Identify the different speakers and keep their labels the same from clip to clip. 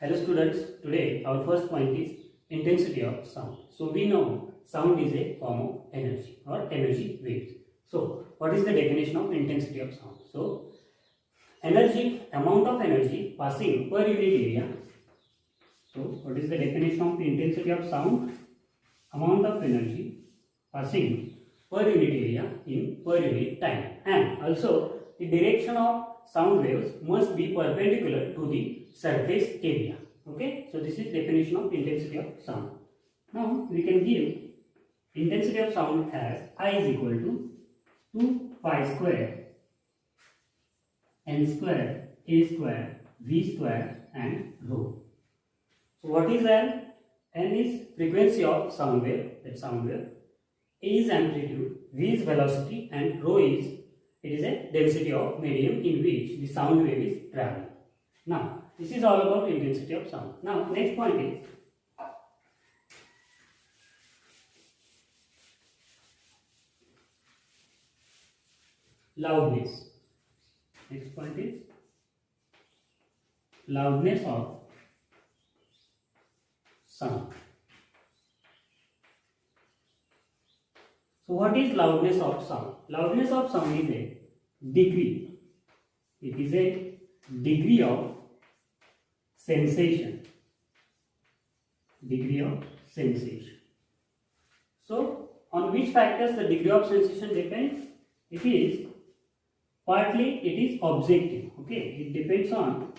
Speaker 1: Hello students, today our first point is intensity of sound. So we know sound is a form of energy or energy waves. So what is the definition of intensity of sound? So energy, amount of energy passing per unit area. So what is the definition of intensity of sound? Amount of energy passing per unit area in per unit time, and also the direction of sound waves must be perpendicular to the surface area. Okay, so this is definition of intensity of sound. Now we can give intensity of sound as I is equal to 2 pi square n square a square v square and rho. So what is n? N is frequency of sound wave, that sound wave. A is amplitude, v is velocity, and rho is, it is a density of medium in which the sound wave is traveling. Now this is all about intensity of sound. Now next point is loudness. Next point is loudness of sound. So what is loudness of sound? Loudness of sound is a degree. It is a degree of sensation. Degree of sensation. So on which factors the degree of sensation depends? It is partly objective. Okay, it depends on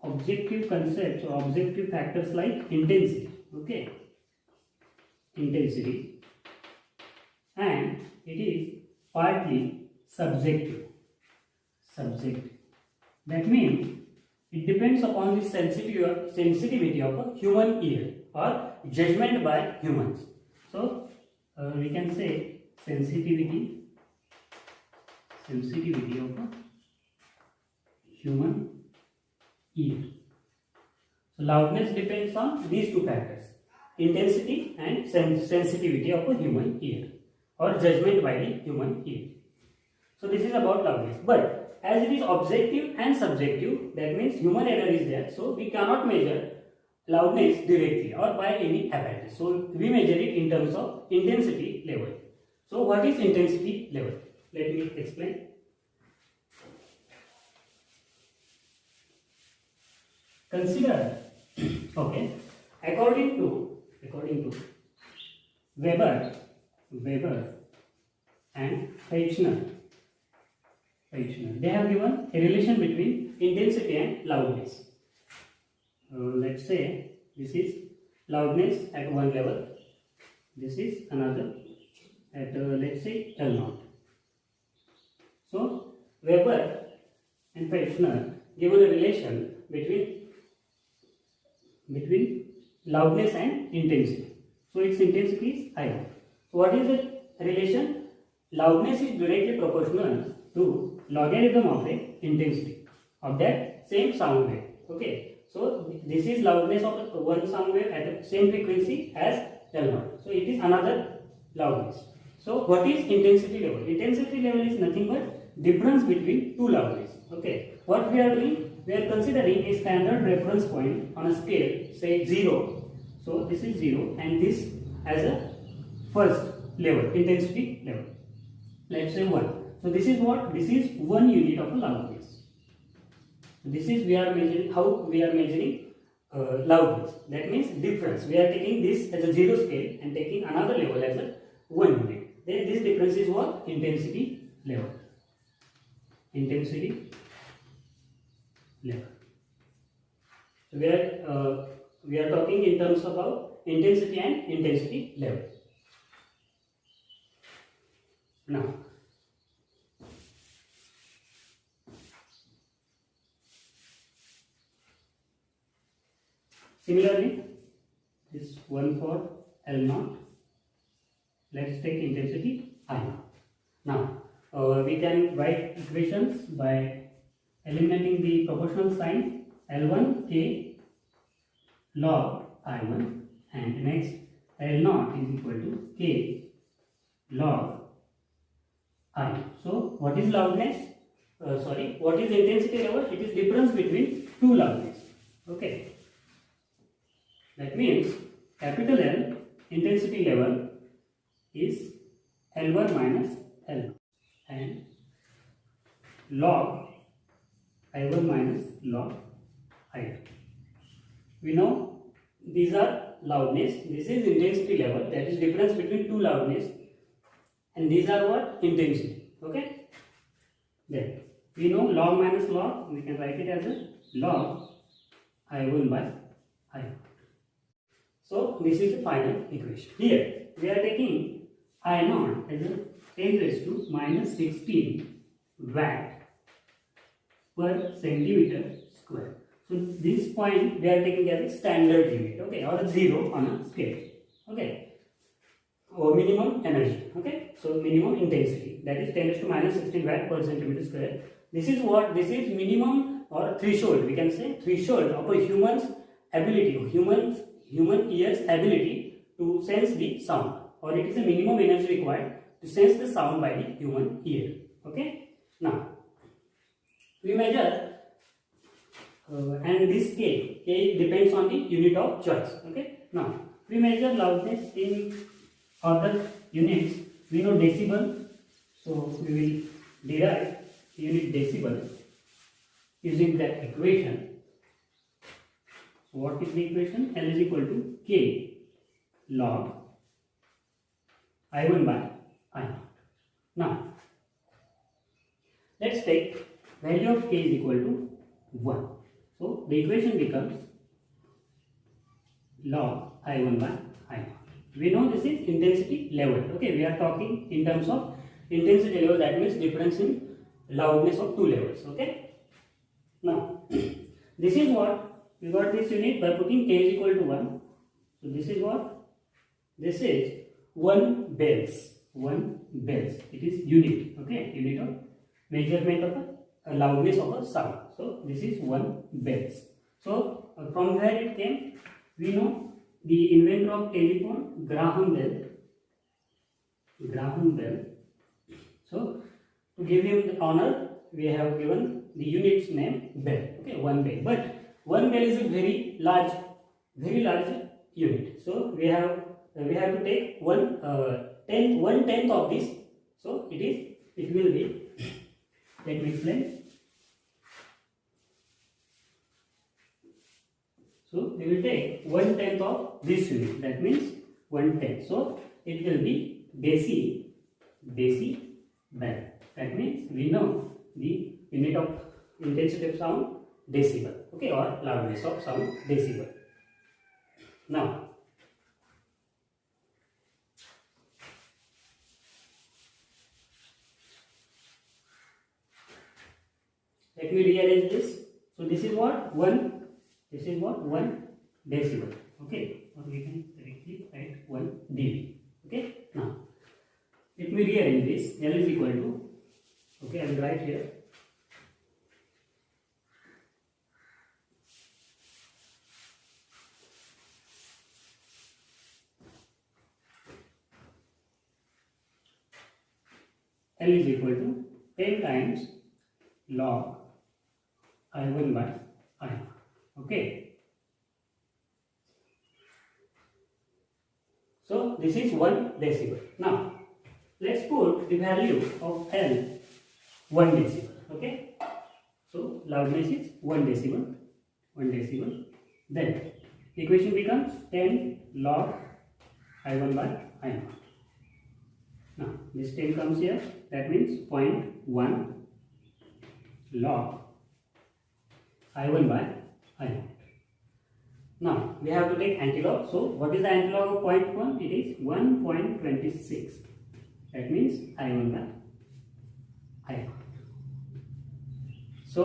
Speaker 1: objective concepts or objective factors like intensity. Okay, intensity. And it is partly subjective. That means it depends upon the sensitivity of a human ear or judgment by humans. So we can say sensitivity of a human ear. So loudness depends on these two factors: intensity and sensitivity of a human ear or judgment by the human ear. So this is about loudness. But as it is objective and subjective, that means human error is there. So we cannot measure loudness directly or by any apparatus. So we measure it in terms of intensity level. So what is intensity level? Let me explain. Consider, okay, according to Weber and Fechner, they have given a relation between intensity and loudness. Let's say this is loudness at one level, this is another at let's say L0. So Weber and Fechner given a relation between loudness and intensity. So its intensity is I. So what is the relation? Loudness is directly proportional to logarithm of the intensity of that same sound wave. Okay. So this is loudness of one sound wave at the same frequency as L0. So it is another loudness. So what is intensity level? Intensity level is nothing but difference between two loudness. Okay. What we are doing? We are considering a standard reference point on a scale, say 0. So this is 0 and this as a first level, intensity level. Let's say 1. So this is what? This is 1 unit of a loudness. This is we are measuring how we are measuring loudness. That means difference. We are taking this as a 0 scale and taking another level as a 1 unit. Then this difference is what? Intensity level. Intensity level. So we are talking in terms about intensity and intensity level. Now similarly, this one for L0. Let's take intensity I0. Now we can write equations by eliminating the proportional sign. L1 K log I1 and next L0 is equal to K log I. So what is loudness? What is intensity level? It is difference between two loudness. Okay. intensity level is L1 minus L2 and log I1 minus log I2. We know these are loudness, this is intensity level, that is difference between two loudness, and these are what? Intensity. Okay. Then we know log minus log, we can write it as a log I1 by I2. So this is the final equation. Here we are taking I0 as a 10 raised to minus 16 watt per centimeter square. So this point we are taking as a standard unit, okay, or a 0 on a scale, okay, or minimum energy, okay. So minimum intensity, that is 10 raised to minus 16 watt per centimeter square. This is what? This is minimum or threshold, we can say threshold of a human's ability, human ear's ability to sense the sound, or it is a minimum energy required to sense the sound by the human ear, okay. Now we measure and this K depends on the unit of choice, okay. Now we measure loudness in other units. We know decibel, so we will derive unit decibel using that equation. So what is the equation? L is equal to K log I1 by I0. Now let's take value of K is equal to 1. So the equation becomes log I1 by I0. We know this is intensity level, okay. We are talking in terms of intensity level, that means difference in loudness of two levels, okay. Now this is what we got this unit by putting K is equal to 1. So this is what? This is 1 bells. 1 bells. It is unit, okay, unit of measurement of a loudness of a sound. So this is 1 bells. So from where it came? We know the inventor of telephone, Graham Bell. So to give him the honor, we have given the unit's name bell, okay, 1 bell. But 1 bell is a very large unit. So we have to take 1/10 of this. So it will be, let me explain. So we will take 1/10 of this unit, that means 1/10. So it will be decibel. That means we know the unit of intensity of sound decibel, okay, or loudness of sound decibel. Now let me rearrange this. So this is what? 1 decibel, okay, or we can directly write 1 dB, okay. Now let me rearrange this. L is equal to, okay, I will write here L is equal to 10 times log I1 by I0, okay. So this is 1 decibel. Now let's put the value of L 1 decibel, okay. So loudness is 1 decibel. Then equation becomes 10 log I1 by I0. Now this 10 comes here, that means 0.1 log I1 by I0. Now we have to take antilog. So what is the antilog of 0.1? It is 1.26. That means I1 by I0. So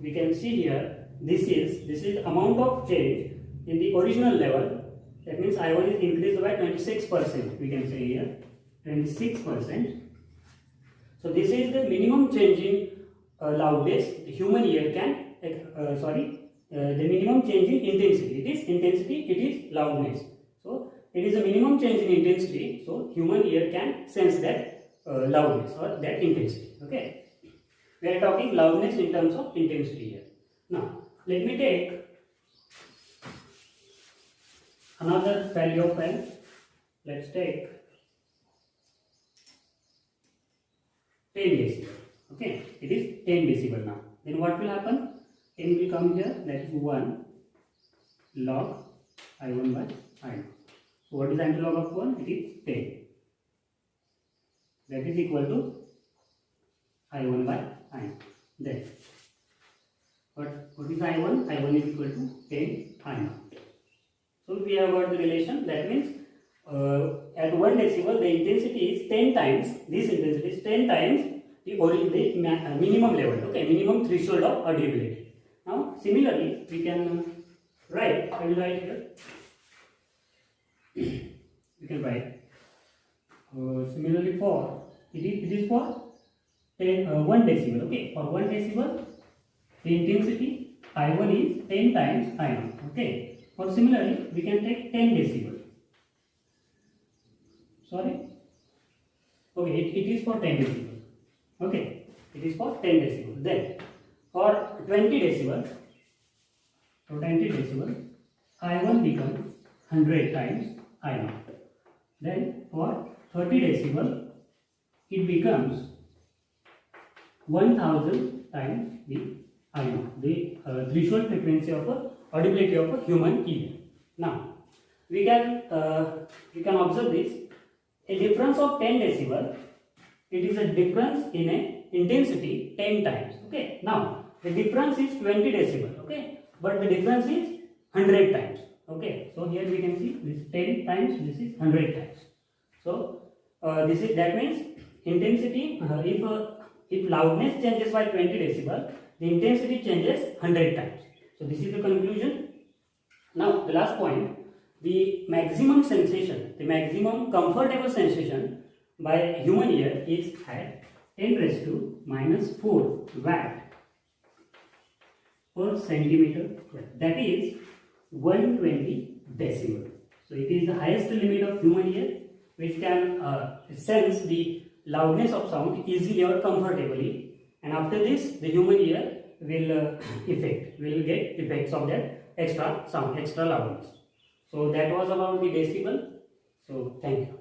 Speaker 1: we can see here, this is amount of change in the original level. That means I1 is increased by 26%. We can say here 26%. So this is the minimum change in loudness the human ear can. The minimum change in intensity. It is intensity. It is loudness. So it is a minimum change in intensity. So human ear can sense that loudness or that intensity. Okay. We are talking loudness in terms of intensity here. Now let me take another value of L. let's take 10 decibel. Okay, it is 10 decibel now. Then what will happen? 10 will come here, that is 1 log I1 by I0. So what is the antilog of 1? It is 10. That is equal to I1 by I0. Then what is I1? I1 is equal to 10 I0. So we have got the relation. That means at 1 decibel the intensity is 10 times, this intensity is 10 times the minimum level, okay, minimum threshold of audibility. Now similarly we can write, I will write here, we can write similarly for it is for 1 decibel, okay, for 1 decibel the intensity I1 is 10 times I0, okay. Or similarly we can take 10 decibel. Sorry, okay, it is for 10 decibel, okay, it is for 10 decibel. Then for 20 decibel, I1 becomes 100 times I0. Then for 30 decibel it becomes 1000 times the I0, the threshold frequency of audibility of a human ear. Now we can observe this. A difference of 10 decibel, it is a difference in a intensity 10 times, okay. Now the difference is 20 decibel, okay, but the difference is 100 times, okay. So here we can see this 10 times, this is 100 times. So that means intensity, if loudness changes by 20 decibel, the intensity changes 100 times. So this is the conclusion. Now the last point, the maximum sensation, the maximum comfortable sensation by human ear is at 10⁻⁻⁴ watt per centimeter square. That is 120 decibel. So it is the highest limit of human ear which can sense the loudness of sound easily or comfortably, and after this the human ear will get effects of that extra sound, extra loudness. So that was about the decibel. So thank you.